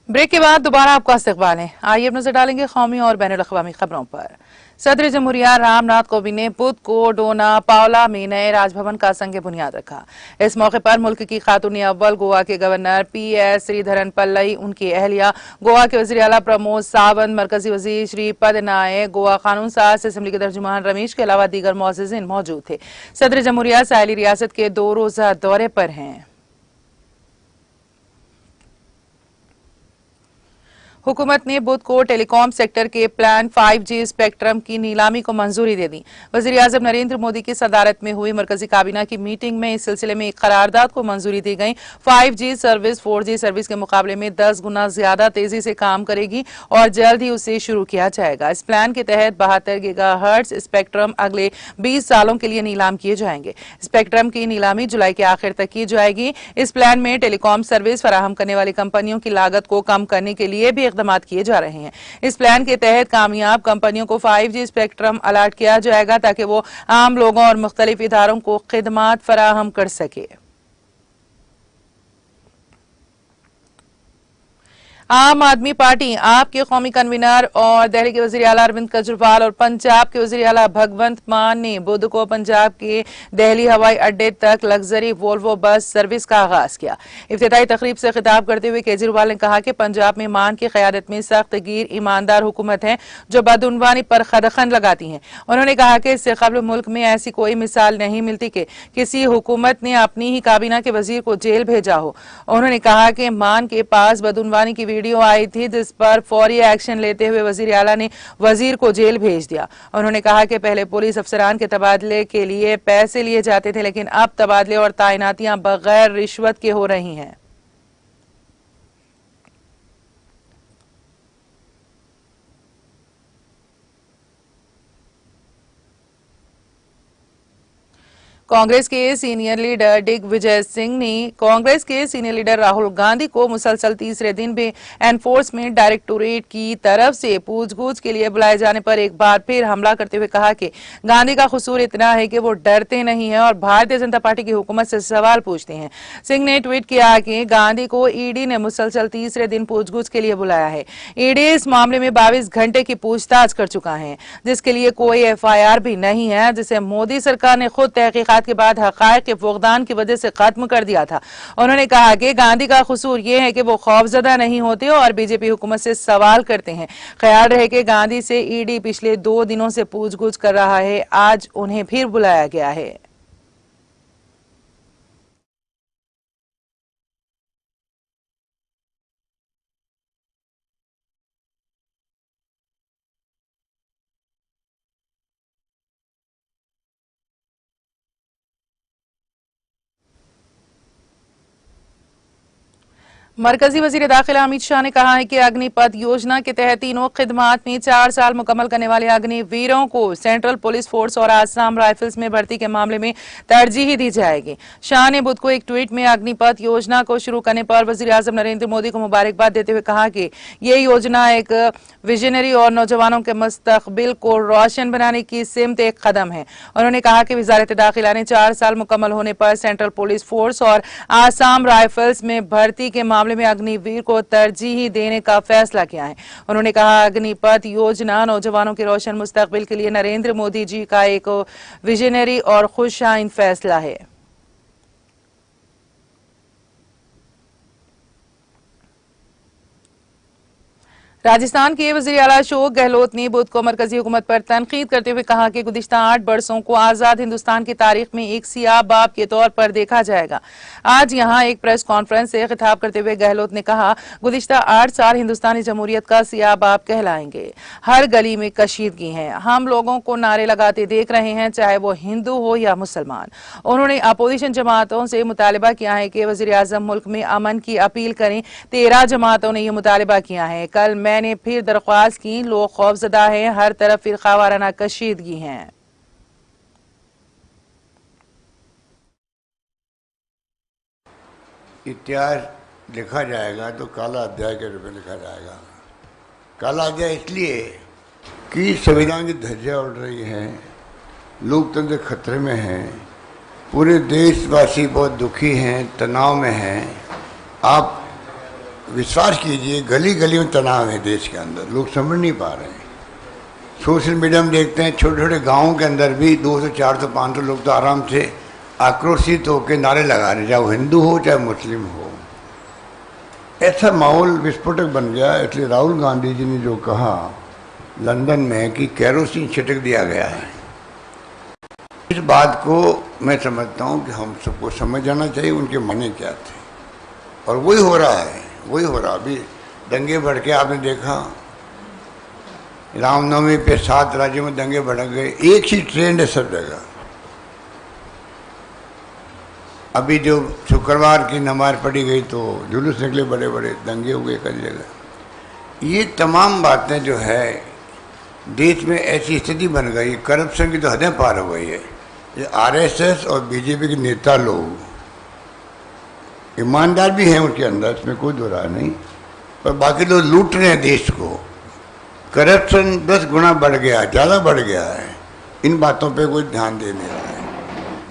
Break के बाद दोबारा आपका इस्तकबाल है। आइए अब नजर डालेंगे कौमी और बैनुल अक़वामी खबरों पर। सदर जमहूरिया रामनाथ कोविंद ने बुध को डोना पाओला में नए राजभवन का संग बुनियाद रखा। इस मौके पर मुल्क की खातून अव्वल गोवा के गवर्नर PS श्रीधरन पल्लई, उनकी अहलिया गोवा के वज़ीर आला प्रमोद सावंत, मरकजी वजीर श्रीपद नायक, गोवा कानून साज असेंबली के तर्जुमान रमेश के अलावा दीगर मुअज़्ज़िज़ीन मौजूद थे। सदर जमहूरिया साहिली रियासत के 2 रोज़ा दौरे पर हैं। हुकूमत ने बुध को टेलीकॉम सेक्टर के प्लान 5G स्पेक्ट्रम की नीलामी को मंजूरी दे दी। वज़ीर-ए-आज़म नरेंद्र मोदी की सदारत में हुई मरकजी काबीना की मीटिंग में इस सिलसिले में एक करारदाद को मंजूरी दी गई। 5G सर्विस 4G सर्विस के मुकाबले में 10 गुना ज्यादा तेजी से काम करेगी और जल्द ही उसे शुरू किया जाएगा। इस प्लान के तहत 72 गीगाहर्ट्ज स्पेक्ट्रम अगले 20 सालों के लिए नीलाम किए जाएंगे। स्पेक्ट्रम की नीलामी जुलाई के आखिर तक की जाएगी। इस प्लान में टेलीकॉम सर्विस फराहम करने वाली कंपनियों की लागत को कम करने के लिए भी इक़दामात किए जा रहे हैं। इस प्लान के तहत कामयाब कंपनियों को 5G स्पेक्ट्रम अलाट किया जाएगा ताकि वो आम लोगों और मुख्तलिफ इदारों को खिदमात फराहम कर सके। आम आदमी पार्टी आप के कौमी कन्वीनर और दिल्ली के वज़ीर आला अरविंद केजरीवाल और पंजाब के वज़ीर आला भगवंत मान ने बुध को पंजाब के दिल्ली हवाई अड्डे तक लग्जरी वोल्वो बस सर्विस का आगाज किया। इफ्तिताई तकरीब से खिताब करते हुए केजरीवाल ने कहा कि पंजाब में मान की क़यादत में सख्त गिर ईमानदार हुकूमत है जो बदउनवानी पर खदखन लगाती है। उन्होंने कहा कि इससे कबल मुल्क में ऐसी कोई मिसाल नहीं मिलती कि किसी हुकूमत ने अपनी ही काबीना के वजीर को जेल भेजा हो। उन्होंने कहा कि मान के पास बदउनवानी की वीडियो आई थी जिस पर फौरी एक्शन लेते हुए वजीर आला ने वजीर को जेल भेज दिया। उन्होंने कहा कि पहले पुलिस अफसरान के तबादले के लिए पैसे लिए जाते थे, लेकिन अब तबादले और तैनातियां बगैर रिश्वत के हो रही हैं। कांग्रेस के सीनियर लीडर दिग्विजय सिंह ने कांग्रेस के सीनियर लीडर राहुल गांधी को मुसलसल तीसरे दिन भी एनफोर्समेंट डायरेक्टोरेट की तरफ से पूछगछ के लिए बुलाए जाने पर एक बार फिर हमला करते हुए कहा कि गांधी का कसूर इतना है कि वो डरते नहीं है और भारतीय जनता पार्टी की हुकूमत से सवाल पूछते हैं। सिंह ने ट्वीट किया कि गांधी को ईडी ने मुसलसल तीसरे दिन पूछगछ के लिए बुलाया है। ईडी इस मामले में 22 घंटे की पूछताछ कर चुका है, जिसके लिए कोई FIR भी नहीं है, जिसे मोदी सरकार ने खुद तहकीकात के बाद हकायक के फुकदान की वजह से खत्म कर दिया था। उन्होंने कहा कि गांधी का कसूर यह है कि वो खौफजदा नहीं होते और बीजेपी हुकूमत से सवाल करते हैं। ख्याल रहे कि गांधी से ईडी पिछले 2 दिनों से पूछगछ कर रहा है, आज उन्हें फिर बुलाया गया है। मरकजी वजीर दाखिला अमित शाह ने कहा है कि अग्निपथ योजना के तहत तीनों खिदमात में 4 साल मुकम्मल करने वाले अग्निवीरों को सेंट्रल पुलिस फोर्स और आसाम राइफल्स में भर्ती के मामले में तरजीह दी जाएगी। शाह ने बुध को एक ट्वीट में अग्निपथ योजना को शुरू करने पर वजीर आजम नरेंद्र मोदी को मुबारकबाद देते हुए कहा कि ये योजना एक विजनरी और नौजवानों के मुस्तकबिल को रोशन बनाने की सिमत एक कदम है। उन्होंने कहा कि वजारत दाखिला ने 4 साल मुकम्मल होने पर सेंट्रल पुलिस फोर्स और आसाम राइफल्स में भर्ती के मामले में अग्निवीर को तरजीह देने का फैसला किया है। उन्होंने कहा अग्निपथ योजना नौजवानों के रोशन मुस्तकबिल के लिए नरेंद्र मोदी जी का एक विजनरी और खुशआइन फैसला है। राजस्थान के वज़ीर आला अशोक गहलोत ने बुध को मरकजी हुकूमत पर तनकीद करते हुए कहा कि गुज़िश्ता 8 बरसों को आज़ाद हिंदुस्तान की तारीख में एक सियाह बाब के तौर पर देखा जाएगा। आज यहां एक प्रेस कॉन्फ्रेंस से खिताब करते हुए गहलोत ने कहा, गुज़िश्ता 8 साल हिंदुस्तानी जमहूरियत का सियाह बाब कहलाएंगे। हर गली में कशीदगी है। हम लोगों को नारे लगाते देख रहे हैं, चाहे वो हिंदू हो या मुसलमान। उन्होंने अपोजिशन जमातों से मुतालबा किया है कि वज़ीर आज़म मुल्क में अमन की अपील करें। 13 जमातों ने यह मुतालबा किया है। कल मैंने फिर दरख्वास्त की, लोग खौफजदा हैं, हर तरफ फिरका वाराना कशीदगी है। इतिहास लिखा जाएगा तो काला अध्याय के रूप में लिखा जाएगा। काला अध्याय इसलिए कि संविधान की धज्जियां उड़ रही हैं, लोकतंत्र खतरे में है, पूरे देशवासी बहुत दुखी हैं, तनाव में हैं। आप विश्वास कीजिए, गली गली में तनाव है देश के अंदर, लोग समझ नहीं पा रहे हैं। सोशल मीडिया में देखते हैं छोटे छोटे गाँवों के अंदर भी 200, 400, 500 लोग तो आराम से आक्रोशित होकर नारे लगा रहे, चाहे वो हिंदू हो चाहे मुस्लिम हो। ऐसा माहौल विस्फोटक बन गया। इसलिए राहुल गांधी जी ने जो कहा लंदन में कि केरोसिन छिड़क दिया गया है, इस बात को मैं समझता हूँ कि हम सबको समझ जाना चाहिए उनके माने क्या थे। और वही हो रहा है, वही हो रहा। अभी दंगे बढ़ के आपने देखा, रामनवमी पे 7 राज्यों में दंगे भड़क गए, एक ही ट्रेंड है सब जगह। अभी जो शुक्रवार की नमाज पढ़ी गई तो जुलूस निकले, बड़े बड़े दंगे हुए कई जगह। ये तमाम बातें जो है देश में ऐसी स्थिति बन गई, करप्शन की तो हदें पार हो गई है। ये आरएसएस और बीजेपी के नेता लोग ईमानदार भी हैं उनके अंदर, इसमें कोई दो राय नहीं, पर बाकी लोग लूट रहे हैं देश को। करप्शन 10 गुना बढ़ गया, ज़्यादा बढ़ गया है। इन बातों पे कोई ध्यान दे नहीं रहा है।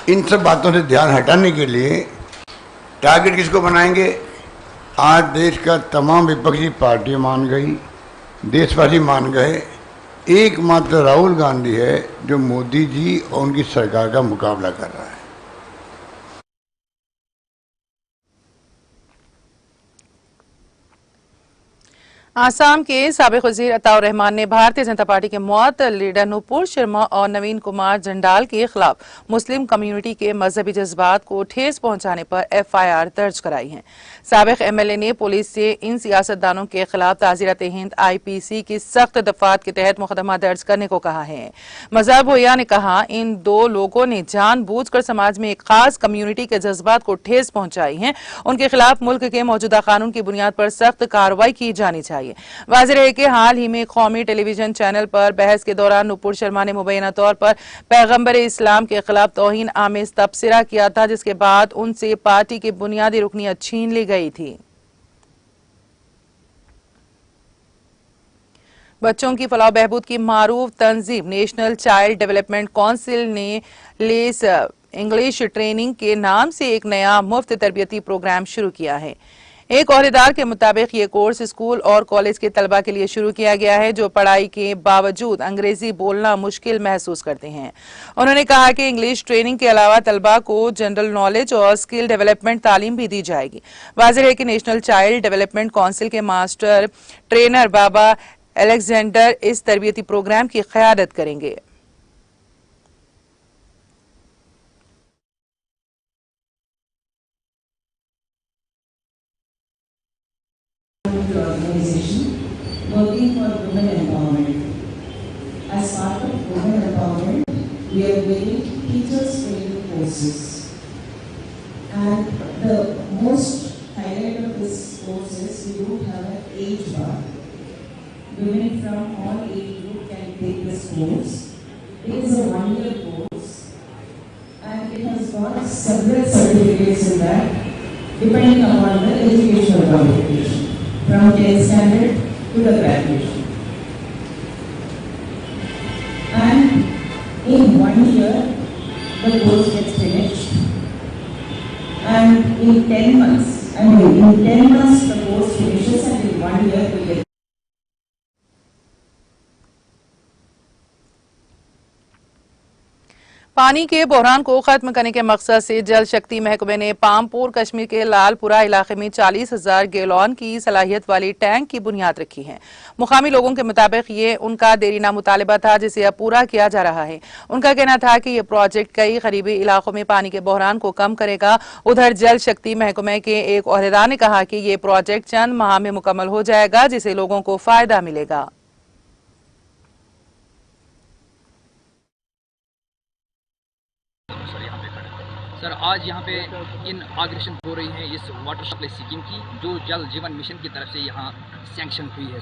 इन सब बातों से ध्यान हटाने के लिए टारगेट किसको बनाएंगे? आज देश का तमाम विपक्षी पार्टियां मान गई, देशवासी मान गए, एकमात्र राहुल गांधी है जो मोदी जी और उनकी सरकार का मुकाबला कर रहा है। आसाम के साबिक वजीर अताउर रहमान ने भारतीय जनता पार्टी के मुअत्तल लीडर नुपुर शर्मा और नवीन कुमार जंडाल के खिलाफ मुस्लिम कम्युनिटी के मजहबी जज्बात को ठेस पहुंचाने पर एफआईआर दर्ज कराई है। साबिक एमएलए ने पुलिस से इन सियासतदानों के खिलाफ ताज़ीरत हिंद आईपीसी की सख्त दफात के तहत मुकदमा दर्ज करने को कहा है। मजहब भुइया ने कहा, इन 2 लोगों ने जानबूझकर समाज में एक खास कम्युनिटी के जज्बात को ठेस पहुंचाई है। उनके खिलाफ मुल्क के मौजूदा कानून की बुनियाद पर सख्त कार्रवाई की जानी चाहिए। वाज़ेह है कि हाल ही में कौमी टेलीविजन चैनल पर बहस के दौरान नुपुर शर्मा ने मुबैना तौर पर पैगंबर इस्लाम के खिलाफ तौहीन आमेज तबसरा किया था, जिसके बाद उनसे पार्टी की बुनियादी रुकनियत छीन ली गई थी। बच्चों की फलाह बहबूद की मारूफ तंजीम नेशनल चाइल्ड डेवलपमेंट काउंसिल ने लेस इंग्लिश ट्रेनिंग के नाम से एक नया मुफ्त तरबियती प्रोग्राम शुरू किया है। एक ओहदेदार के मुताबिक ये कोर्स स्कूल और कॉलेज के तलबा के लिए शुरू किया गया है जो पढ़ाई के बावजूद अंग्रेजी बोलना मुश्किल महसूस करते हैं। उन्होंने कहा कि इंग्लिश ट्रेनिंग के अलावा तलबा को जनरल नॉलेज और स्किल डेवलपमेंट तालीम भी दी जाएगी। वाज़ेह है कि नेशनल चाइल्ड डेवलपमेंट काउंसिल के मास्टर ट्रेनर बाबा एलेक्जेंडर इस तरबियती प्रोग्राम की क़यादत करेंगे। Organization working for women empowerment. As part of women empowerment, we are building teachers training courses. And the most highlight of this course is we don't have an age bar. Women from all age group can take this course. It is a 1-year course and it has got several certificates in that depending upon the educational qualification. From 10th standard to the graduation. And in 1 year, the course gets finished. And in 10 months, the course finishes and in 1 year we get. पानी के बहरान को खत्म करने के मकसद से जल शक्ति महकमे ने पामपुर कश्मीर के लालपुरा इलाके में 40,000 गैलन की सलाहियत वाली टैंक की बुनियाद रखी है। मुकामी लोगों के मुताबिक ये उनका देरीना मुतालबा था जिसे अब पूरा किया जा रहा है। उनका कहना था कि ये प्रोजेक्ट कई करीबी इलाकों में पानी के बहरान को कम करेगा। उधर जल शक्ति महकमे के एक ओहदेदार ने कहा कि ये प्रोजेक्ट चंद माह में मुकम्मल हो जाएगा जिससे लोगों को फायदा मिलेगा। सर आज यहाँ पे इनॉग्रेशन हो रही है इस वाटर सप्लाई स्कीम की जो जल जीवन मिशन की तरफ से यहाँ सैंक्शन हुई है।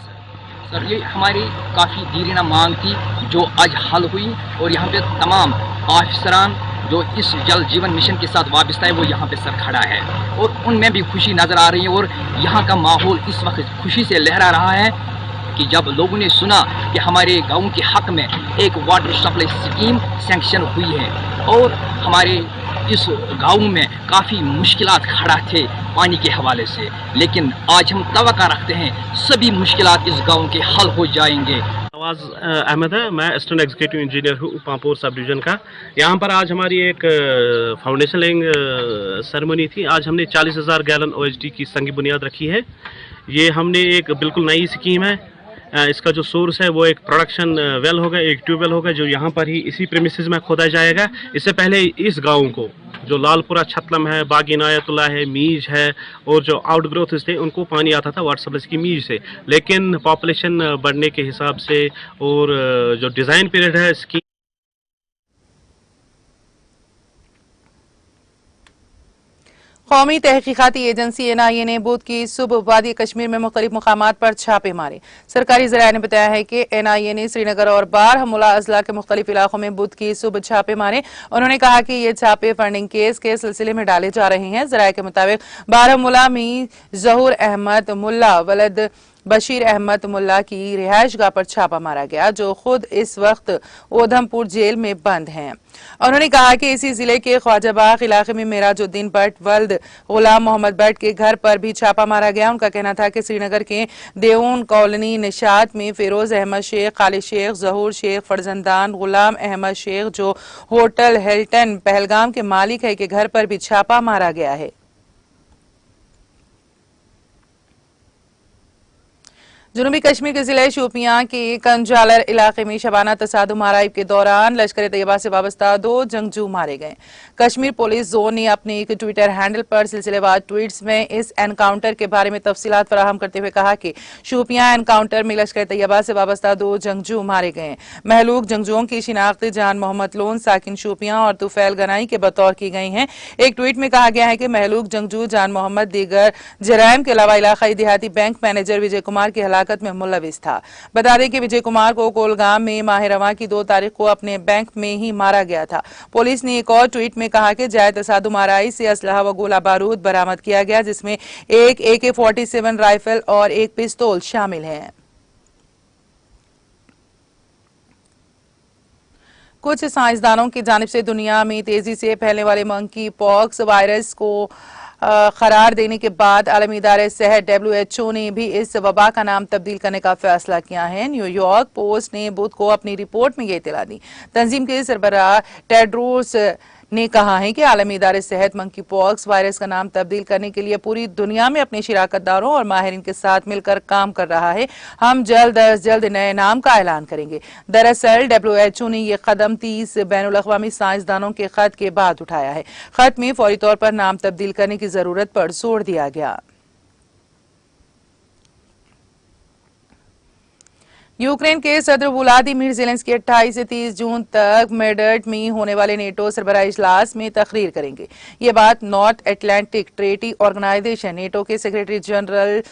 सर ये हमारी काफ़ी देरीना मांग थी जो आज हल हुई और यहाँ पे तमाम ऑफिसरान जो इस जल जीवन मिशन के साथ वाबस्ता है वो यहाँ पे सर खड़ा है और उनमें भी खुशी नज़र आ रही है और यहाँ का माहौल इस वक्त खुशी से लहरा रहा है कि जब लोगों ने सुना कि हमारे गाँव के हक में एक वाटर सप्लाई स्कीम सैंक्शन हुई है और हमारे इस गांव में काफ़ी मुश्किलात खड़ा थे पानी के हवाले से, लेकिन आज हम तवक्का रखते हैं सभी मुश्किलात इस गांव के हल हो जाएंगे। नवाज अहमद है, मैं असिस्टेंट एग्जीक्यूटिव इंजीनियर हूँ पांपोर सब डिवीज़न का। यहाँ पर आज हमारी एक फाउंडेशन लेइंग सेरेमनी थी। आज हमने 40,000 गैलन OHD की संग बुनियाद रखी है। ये हमने एक बिल्कुल नई स्कीम है। इसका जो सोर्स है वो एक प्रोडक्शन वेल होगा, एक ट्यूबवेल होगा जो यहाँ पर ही इसी प्रीमिसेस में खोदा जाएगा। इससे पहले इस गाँव को जो लालपुरा छतलम है, बागी नायतुल्ला है, मीज है और जो आउट ग्रोथ थे उनको पानी आता था वाटर सप्लाई की मीज से, लेकिन पॉपुलेशन बढ़ने के हिसाब से और जो डिज़ाइन पीरियड है इसकी कौमी तहकीकाती एजेंसी NIA ने बुध की सुबह वादी कश्मीर में मुख्तलिफ मकामात पर छापे मारे। सरकारी ज़राए ने बताया है कि NIA ने श्रीनगर और बारहमुला अजला के मुख्तलिफ इलाकों में बुध की सुबह छापे मारे। उन्होंने कहा कि ये छापे फंडिंग केस के सिलसिले में डाले जा रहे हैं। ज़राए के मुताबिक बारहमुला में जहूर अहमद मुल्ला वलद बशीर अहमद मुल्ला की रिहायशगाह पर छापा मारा गया, जो खुद इस वक्त उधमपुर जेल में बंद हैं। उन्होंने कहा कि इसी जिले के ख्वाजाबाग इलाके में मेराजुद्दीन भट्ट वल्द गुलाम मोहम्मद भट्ट के घर पर भी छापा मारा गया। उनका कहना था कि श्रीनगर के देऊन कॉलोनी निशात में फिरोज अहमद शेख, खालिद शेख, जहूर शेख फरजंदान, गुलाम अहमद शेख जो होटल हिल्टन पहलगाम के मालिक है के घर पर भी छापा मारा गया है। जनूबी कश्मीर के जिले शोपियां के कंजालर इलाके में शबाना तसादुम आराइब के दौरान लश्कर तैयबा से वाबस्ता 2 जंगजू मारे गए। कश्मीर पुलिस जोन ने अपने एक ट्विटर हैंडल पर सिलसिलेवार ट्वीट्स में इस एनकाउंटर के बारे में तफसीलात फराहम करते हुए कहा कि शोपियां एनकाउंटर में लश्कर तैयबा से वाबस्ता 2 जंगजू मारे गए। महलूक जंगजुओं की शिनाख्त जान मोहम्मद लोन साकिन शोपियां और तुफैल गनाई के बतौर की गई हैं। एक ट्वीट में कहा गया है कि महलूक जंगजू जान मोहम्मद दीगर जराइम के अलावा इलाकाई देहाती बैंक मैनेजर विजय कुमार की हलाकत में मुलविस था। बता दें कि विजय कुमार को कोलगाम में माह रवां की 2 तारीख को अपने बैंक में ही मारा गया था। पुलिस ने एक और ट्वीट में कहा कि जायद तसादुम आराई से असलहा व गोला बारूद बरामद किया गया, जिसमें एक AK-47 राइफल और एक पिस्तौल शामिल है। कुछ साइंसदानों की जानिब से दुनिया में तेजी से फैलने वाले मंकी पॉक्स वायरस को करार देने के बाद आलमी इदारे सेहत WHO ने भी इस वबा का नाम तब्दील करने का फैसला किया है। न्यूयॉर्क पोस्ट ने बुध को अपनी रिपोर्ट में यह इत्तला दी। तंजीम के सरबराह टेड्रोस ने कहा है कि आलमी इदारे सेहत मंकी पॉक्स वायरस का नाम तब्दील करने के लिए पूरी दुनिया में अपने शिराकतदारों और माहिरीन के साथ मिलकर काम कर रहा है। हम जल्द अज जल्द नए नाम का ऐलान करेंगे। दरअसल WHO ने यह कदम 30 बैनुल अक़वामी साइंसदानों के खत के बाद उठाया है। खत में फौरी तौर पर नाम तब्दील करने की जरूरत पर जोर दिया गया। यूक्रेन के सदर व्लादिमीर ज़ेलेंस्की 28 से 30 जून तक मेडर्ट में होने वाले नेटो सरबराह इजलास में तकरीर करेंगे। ये बात North Atlantic Treaty Organization NATO के सेक्रेटरी जनरल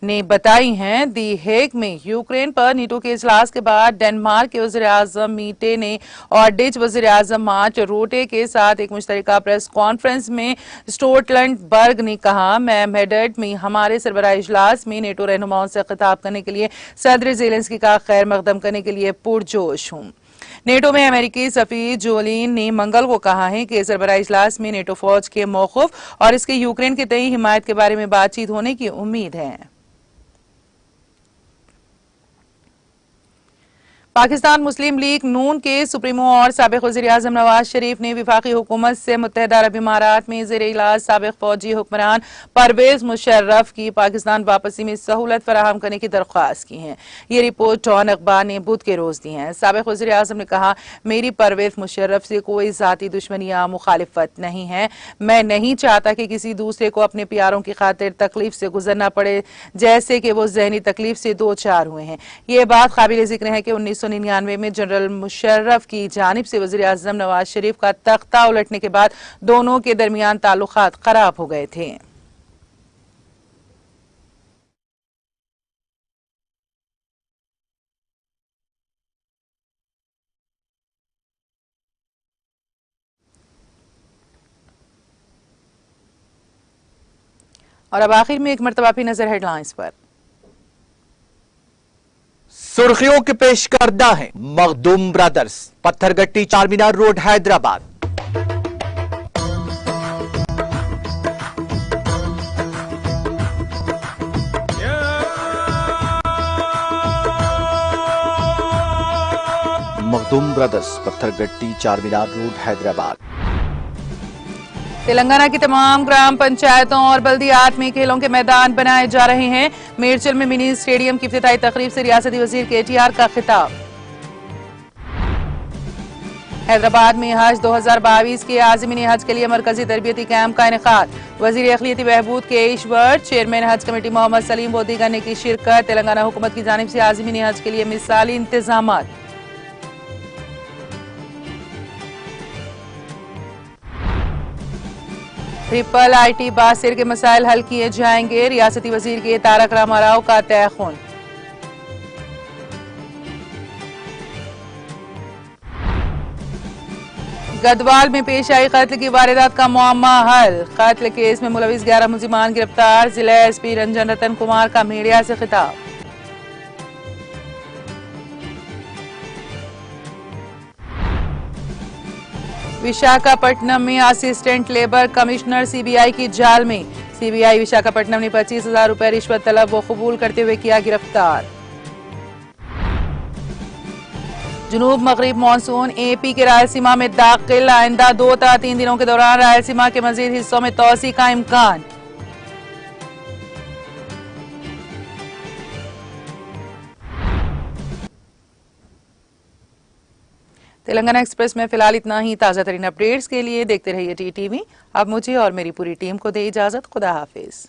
ने बताई हैं। दी हेग में यूक्रेन पर नेटो के इजलास के बाद डेनमार्क के वज़ीर आज़म मीटे ने और डच वज़ीर आज़म मार्क रूटे के साथ एक मुश्तरका प्रेस कॉन्फ्रेंस में स्टोल्टनबर्ग ने कहा, मैं मेडर्ट में हमारे सरबराह इजलास में नेटो रहनुमाओं से खिताब करने के लिए सदर ज़ेलेंस्की का खैर मकदम करने के लिए पुरजोश हूँ। नेटो में अमेरिकी सफीर जोलिन ने मंगल को कहा है कि सरबराह इजलास में नेटो फौज के मौक़िफ़ और इसके यूक्रेन के तय हिमायत के बारे में बातचीत होने की उम्मीद है। पाकिस्तान मुस्लिम लीग नून के सुप्रीमो और साबिक़ वज़ीर आज़म नवाज शरीफ ने वफाकी हुकूमत से मुत्तहिदा अरब इमारात में ज़ेर इलाज साबिक़ फौजी हुक्मरान परवेज़ मुशर्रफ की पाकिस्तान वापसी में सहूलत फराहम करने की दरख्वास्त की है। ये रिपोर्ट डॉन अखबार ने बुध के रोज दी है। साबिक़ वज़ीर आज़म ने कहा, मेरी परवेज़ मुशर्रफ से कोई ज़ाती दुश्मनी या मुखालिफत नहीं है। मैं नहीं चाहता कि किसी दूसरे को अपने प्यारों की खातिर तकलीफ से गुजरना पड़े, जैसे कि वो जहनी तकलीफ से 2 चार हुए हैं। ये बात काबिल जिक्र है कि 1999 में जनरल मुशर्रफ की जानिब से वज़ीर आज़म नवाज शरीफ का तख्ता उलटने के बाद दोनों के दरमियान ताल्लुकात खराब हो गए थे। और अब आखिर में एक मरतबा फिर नजर हेडलाइंस पर। सुर्खियों के पेश करदा है Makhdoom brothers, Pathergatti Charminar road Hyderabad. Makhdoom brothers, Pathergatti, Charminar road, Hyderabad. Telangana की तमाम ग्राम पंचायतों और बल्दियात में खेलों के मैदान बनाए जा रहे हैं। मेरचल में मिनी स्टेडियम की इफ्तिताई तकरीब से रियासती वजीर केटीआर का खिताब। हैदराबाद में हज 2022 के आज़मीन हज के लिए मरकजी तरबियती कैंप का इनेकाद। वजीर अखिलियती बहबूद के ईश्वर, चेयरमैन हज कमेटी मोहम्मद सलीम व दीगर ने की शिरकत। तेलंगाना हुकूमत की जानिब से आज़मीन हज के लिए मिसाली इंतजाम। ट्रिपल आईटी बासिर के मसाइल हल किए जाएंगे। रियासती वजीर के तारक रामाराव का तयखुन। गदवाल में पेश आई कत्ल की वारदात का मुअम्मा हल। कत्ल केस में मुलविस 11 मुलजिमान गिरफ्तार। जिला एसपी रंजन रतन कुमार का मीडिया से खिताब। विशाखापट्टनम में असिस्टेंट लेबर कमिश्नर सीबीआई की जाल में। सीबीआई विशाखापट्टनम ने 25,000 रुपए रिश्वत तलब व कबूल करते हुए किया गिरफ्तार। जुनूब मगरिब मानसून एपी के रायलसीमा में दाखिल। आइंदा 2 ta 3 दिनों के दौरान रायलसीमा के मजीद हिस्सों में तौसी का इम्कान। तेलंगाना एक्सप्रेस में फिलहाल इतना ही। ताजा तरीन अपडेट्स के लिए देखते रहिए टीटीवी। अब मुझे और मेरी पूरी टीम को दे इजाजत। खुदा हाफिज।